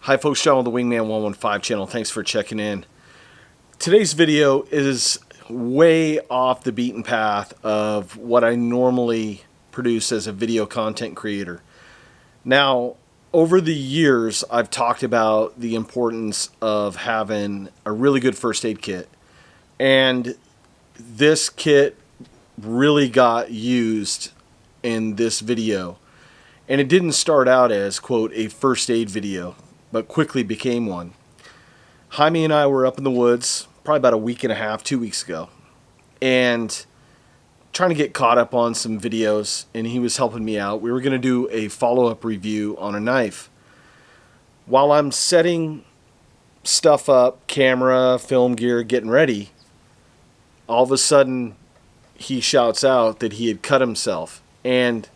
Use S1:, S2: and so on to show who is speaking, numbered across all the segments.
S1: Hi folks, John with the Wingman 115 channel. Thanks for checking in. Today's video is way off the beaten path of what I normally produce as a video content creator. Now, over the years, I've talked about the importance of having a really good first aid kit. And this kit really got used in this video. And it didn't start out as, quote, a first aid video, but quickly became one. Jaime and I were up in the woods probably about a week and a half, 2 weeks ago, and trying to get caught up on some videos, and he was helping me out. We were going to do a follow-up review on a knife. While I'm setting stuff up, camera, film gear, getting ready, all of a sudden he shouts out that he had cut himself. And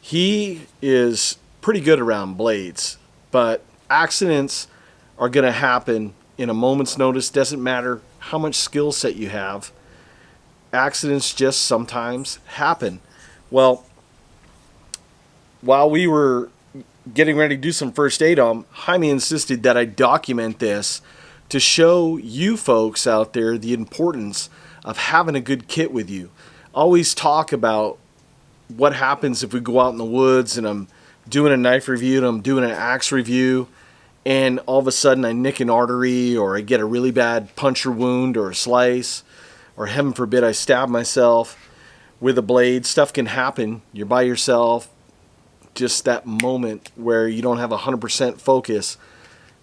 S1: he is pretty good around blades, but accidents are going to happen in a moment's notice. Doesn't matter how much skill set you have. Accidents just sometimes happen. Well, while we were getting ready to do some first aid on him, Jaime insisted that I document this to show you folks out there the importance of having a good kit with you. Always talk about what happens if we go out in the woods and I'm doing a knife review and I'm doing an axe review, and all of a sudden I nick an artery, or I get a really bad puncture wound or a slice, or heaven forbid I stab myself with a blade. Stuff can happen. You're by yourself. Just that moment where you don't have 100% focus,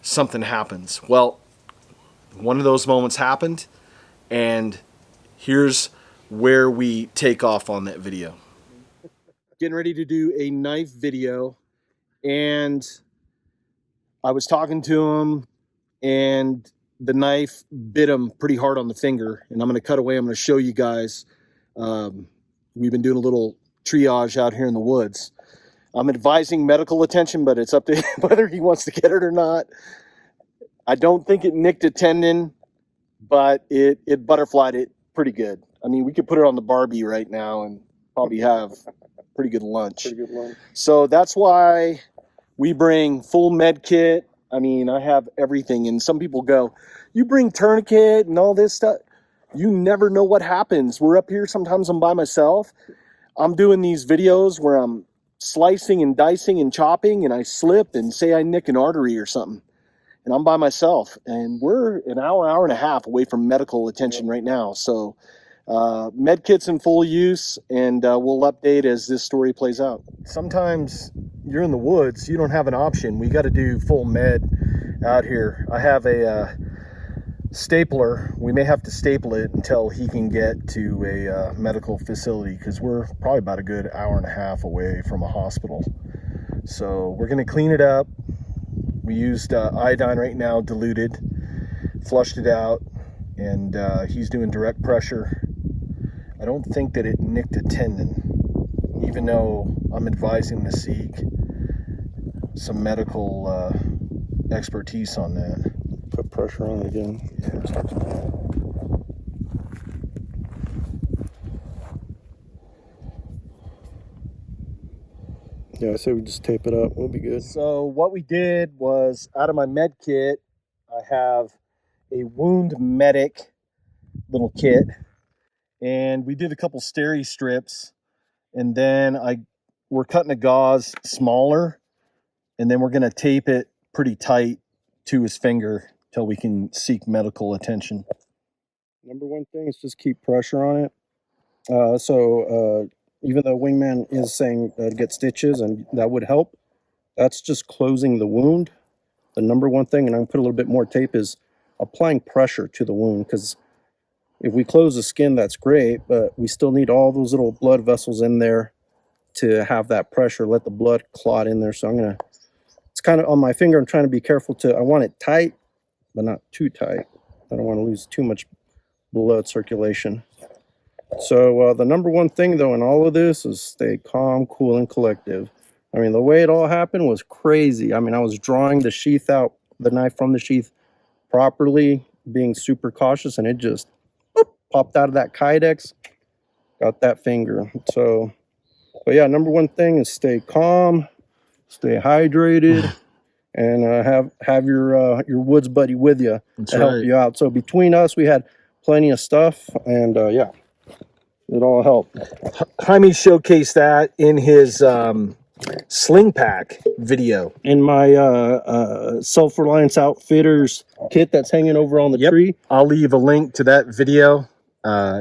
S1: something happens. Well, one of those moments happened, and here's where we take off on that video. Getting ready to do a knife video, and I was talking to him, and the knife bit him pretty hard on the finger. And I'm going to cut away. I'm going to show you guys. We've been doing a little triage out here in the woods. I'm advising medical attention, but it's up to him whether he wants to get it or not. I don't think it nicked a tendon, but it butterflied it pretty good. I mean, we could put it on the Barbie right now and probably have pretty good lunch. Pretty good lunch. So that's why we bring full med kit. I mean, I have everything. And some people go, you bring tourniquet and all this stuff. You never know what happens. We're up here. Sometimes I'm by myself. I'm doing these videos where I'm slicing and dicing and chopping, and I slip and say I nick an artery or something. And I'm by myself. And we're an hour and a half away from medical attention right now. So med kit's in full use, and we'll update as this story plays out. Sometimes you're in the woods, you don't have an option. We got to do full med out here. I have a stapler. We may have to staple it until he can get to a medical facility, because we're probably about a good hour and a half away from a hospital. So we're going to clean it up. We used iodine right now, diluted, flushed it out, and he's doing direct pressure. I don't think that it nicked a tendon, even though I'm advising to seek some medical expertise on that.
S2: Put pressure on it again. Yeah, I say we just tape it up. We'll be good.
S1: So what we did was, out of my med kit, I have a wound medic little kit. And we did a couple steri strips, and then we're cutting a gauze smaller, and then we're going to tape it pretty tight to his finger till we can seek medical attention.
S2: Number one thing is just keep pressure on it. Even though Wingman is saying get stitches, and that would help, that's just closing the wound. The number one thing, and I'm going to put a little bit more tape, is applying pressure to the wound, because if we close the skin, that's great, but we still need all those little blood vessels in there to have that pressure, let the blood clot in there. So it's kind of on my finger. I'm trying to be careful I want it tight, but not too tight. I don't want to lose too much blood circulation. So the number one thing, though, in all of this is stay calm, cool, and collective. I mean, the way it all happened was crazy. I mean, I was drawing the sheath out, the knife from the sheath properly, being super cautious, and it just popped out of that kydex, got that finger. So, but yeah, number one thing is stay calm, stay hydrated, and have your woods buddy with you
S1: That's
S2: to help
S1: right.
S2: you out. So between us, we had plenty of stuff, and yeah, it all helped.
S1: Jaime showcased that in his sling pack video.
S2: In my Self-Reliance Outfitters kit that's hanging over on the tree.
S1: I'll leave a link to that video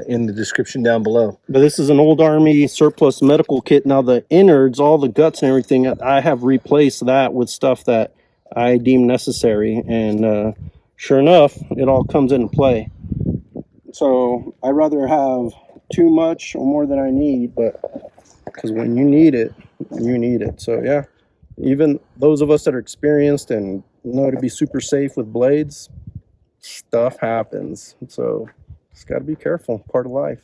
S1: in the description down below.
S2: But this is an old Army surplus medical kit. Now the innards, all the guts and everything, I have replaced that with stuff that I deem necessary. And sure enough, it all comes into play. So I'd rather have too much or more than I need, but because when you need it, you need it. So yeah, even those of us that are experienced and know to be super safe with blades, stuff happens. So just got to be careful. Part of life.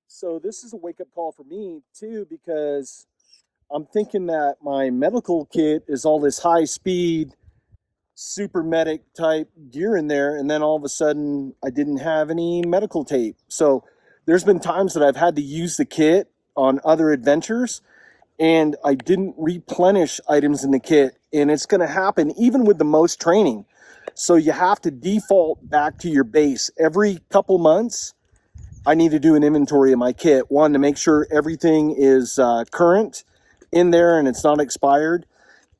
S1: So this is a wake-up call for me too, because I'm thinking that my medical kit is all this high-speed super medic type gear in there, and then all of a sudden I didn't have any medical tape. So there's been times that I've had to use the kit on other adventures and I didn't replenish items in the kit, and it's going to happen even with the most training. So you have to default back to your base every couple months. I need to do an inventory of my kit, one, to make sure everything is current in there and it's not expired,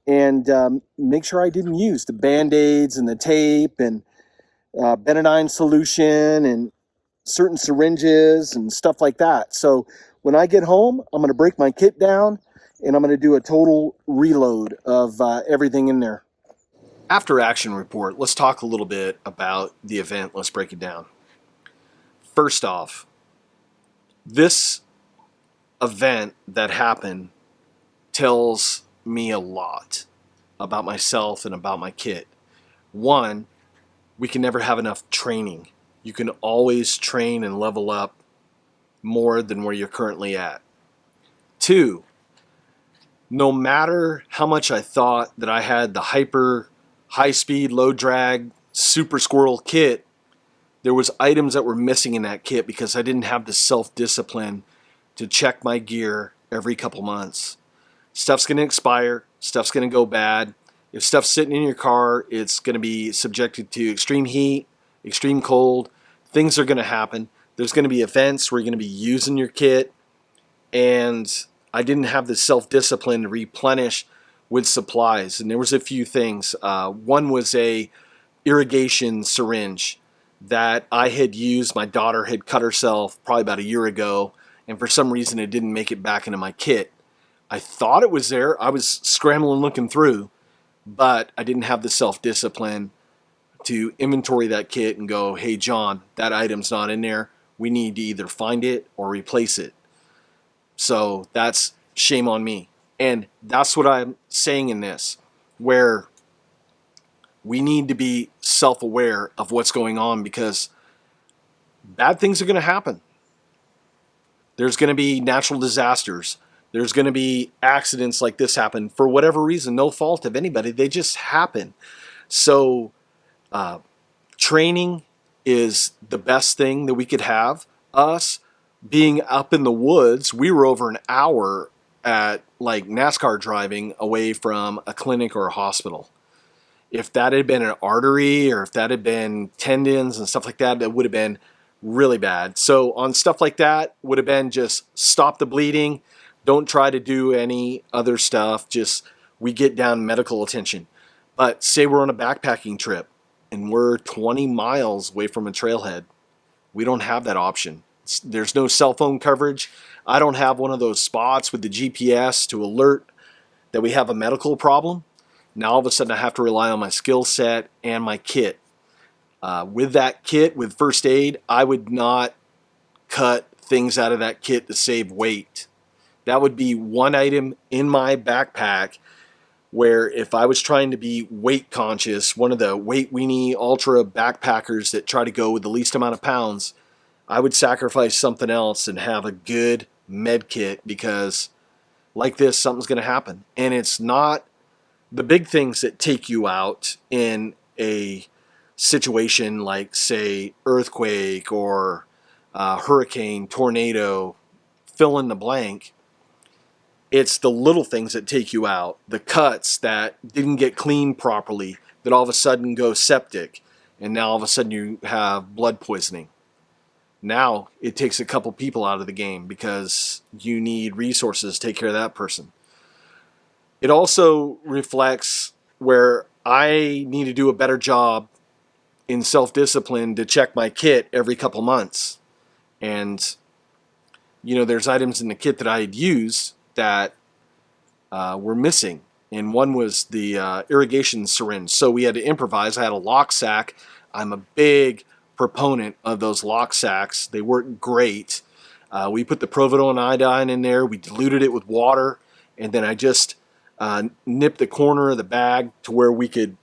S1: and make sure I didn't use the Band-Aids and the tape and Benadine solution and certain syringes and stuff like that. So when I get home, I'm going to break my kit down and I'm going to do a total reload of everything in there. After action report, let's talk a little bit about the event. Let's break it down. First off, this event that happened tells me a lot about myself and about my kit. One, we can never have enough training. You can always train and level up more than where you're currently at. Two, no matter how much I thought that I had the hyper high speed, low drag, super squirrel kit, there was items that were missing in that kit because I didn't have the self-discipline to check my gear every couple months. Stuff's going to expire. Stuff's going to go bad. If stuff's sitting in your car, it's going to be subjected to extreme heat, extreme cold. Things are going to happen. There's going to be events where you're going to be using your kit, and I didn't have the self-discipline to replenish with supplies. And there was a few things. One was a irrigation syringe that I had used. My daughter had cut herself probably about a year ago, and for some reason it didn't make it back into my kit. I thought it was there. I was scrambling looking through, but I didn't have the self-discipline to inventory that kit and go, hey John, that item's not in there. We need to either find it or replace it. So that's shame on me. And that's what I'm saying in this, where we need to be self-aware of what's going on, because bad things are going to happen. There's going to be natural disasters. There's going to be accidents like this happen for whatever reason, no fault of anybody. They just happen. So training is the best thing that we could have. Us being up in the woods, we were over an hour at like NASCAR driving away from a clinic or a hospital. If that had been an artery or if that had been tendons and stuff like that, it would have been really bad. So on stuff like that, would have been just stop the bleeding. Don't try to do any other stuff. Just we get down medical attention. But say we're on a backpacking trip and we're 20 miles away from a trailhead. We don't have that option. There's no cell phone coverage. I don't have one of those spots with the GPS to alert that we have a medical problem. Now all of a sudden I have to rely on my skill set and my kit. With that kit, with first aid, I would not cut things out of that kit to save weight. That would be one item in my backpack where if I was trying to be weight conscious, one of the weight weenie ultra backpackers that try to go with the least amount of pounds, I would sacrifice something else and have a good med kit, because like this, something's going to happen. And it's not the big things that take you out in a situation like, say, earthquake or hurricane, tornado, fill in the blank. It's the little things that take you out, the cuts that didn't get cleaned properly, that all of a sudden go septic, and now all of a sudden you have blood poisoning. Now it takes a couple people out of the game because you need resources to take care of that person. It also reflects where I need to do a better job in self-discipline to check my kit every couple months. And, there's items in the kit that I had used that were missing. And one was the irrigation syringe. So we had to improvise. I had a lock sack. I'm a big proponent of those lock sacks. They work great. We put the providone iodine in there. We diluted it with water. And then I just nipped the corner of the bag to where we could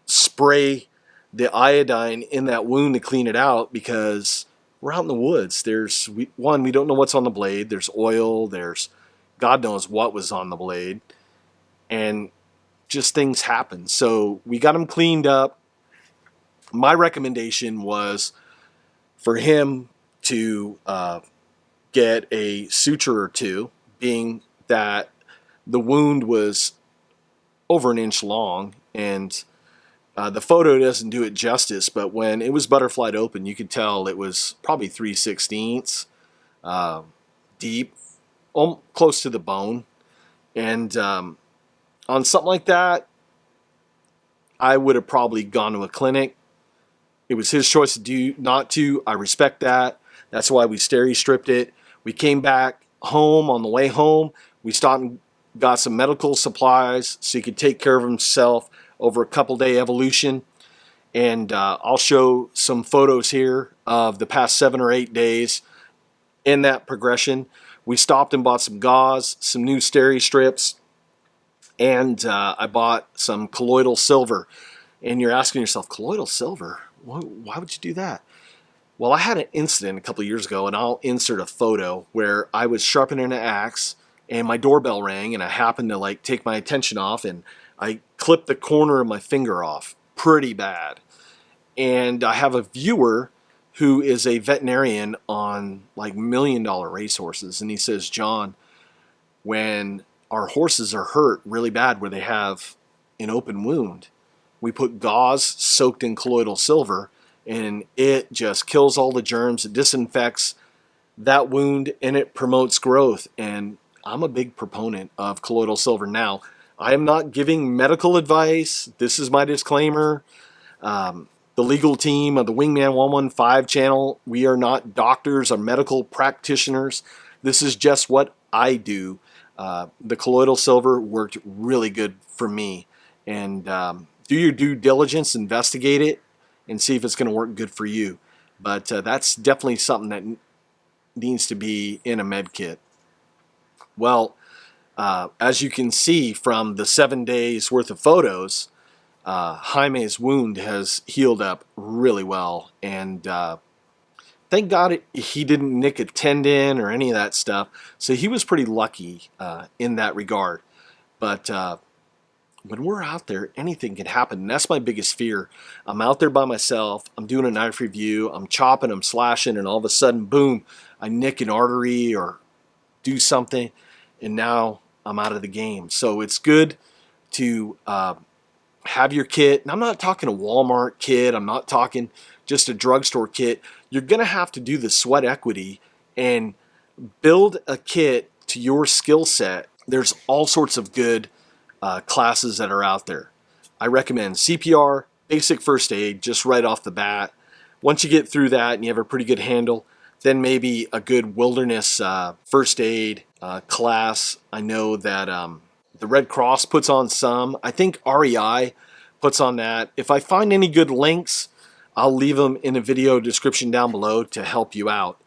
S1: spray the iodine in that wound to clean it out, because we're out in the woods. We don't know what's on the blade. There's oil. There's God knows what was on the blade. And just things happen. So we got him cleaned up. My recommendation was for him to get a suture or two, being that the wound was over an inch long, and the photo doesn't do it justice, but when it was butterflied open, you could tell it was probably 3/16 deep, close to the bone. And on something like that, I would have probably gone to a clinic. It was his choice to do not to. I respect that. That's why we steri-stripped it. We came back home. On the way home, we stopped and got some medical supplies so he could take care of himself over a couple-day evolution. And I'll show some photos here of the past 7 or 8 days in that progression. We stopped and bought some gauze, some new steri-strips, and I bought some colloidal silver. And you're asking yourself, colloidal silver? Why would you do that? Well, I had an incident a couple of years ago, and I'll insert a photo where I was sharpening an axe and my doorbell rang, and I happened to take my attention off, and I clipped the corner of my finger off pretty bad. And I have a viewer who is a veterinarian on $1 million racehorses, and he says, John, when our horses are hurt really bad where they have an open wound, we put gauze soaked in colloidal silver, and it just kills all the germs. It disinfects that wound, and it promotes growth. And I'm a big proponent of colloidal silver. Now, I am not giving medical advice. This is my disclaimer. The legal team of the Wingman 115 channel, we are not doctors or medical practitioners. This is just what I do. The colloidal silver worked really good for me. And do your due diligence, investigate it, and see if it's going to work good for you. But that's definitely something that needs to be in a med kit. Well, as you can see from the 7 days worth of photos, Jaime's wound has healed up really well. And thank God he didn't nick a tendon or any of that stuff. So he was pretty lucky in that regard. But when we're out there, anything can happen. And that's my biggest fear. I'm out there by myself. I'm doing a knife review. I'm chopping, I'm slashing, and all of a sudden, boom, I nick an artery or do something, and now I'm out of the game. So it's good to have your kit. And I'm not talking a Walmart kit. I'm not talking just a drugstore kit. You're going to have to do the sweat equity and build a kit to your skill set. There's all sorts of good classes that are out there. I recommend CPR, basic first aid, just right off the bat. Once you get through that and you have a pretty good handle, then maybe a good wilderness first aid class. I know that the Red Cross puts on some. I think REI puts on that. If I find any good links, I'll leave them in a video description down below to help you out.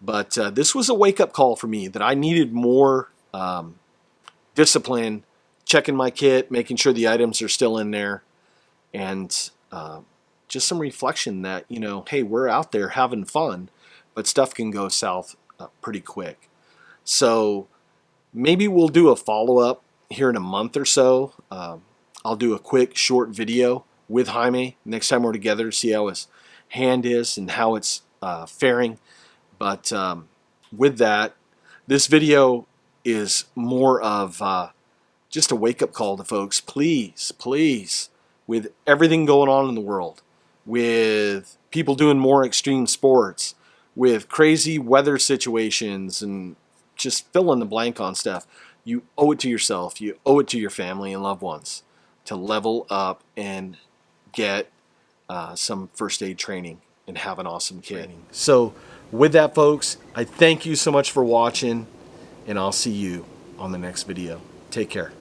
S1: But this was a wake-up call for me that I needed more discipline, checking my kit, making sure the items are still in there, and just some reflection that, hey, we're out there having fun, but stuff can go south pretty quick. So maybe we'll do a follow-up here in a month or so. I'll do a quick short video with Jaime next time we're together to see how his hand is and how it's faring. But with that, this video is more of just a wake-up call to folks. Please, please, with everything going on in the world, with people doing more extreme sports, with crazy weather situations, and just fill in the blank on stuff, you owe it to yourself, you owe it to your family and loved ones to level up and get some first aid training and have an awesome kid. So with that, folks, I thank you so much for watching, and I'll see you on the next video. Take care.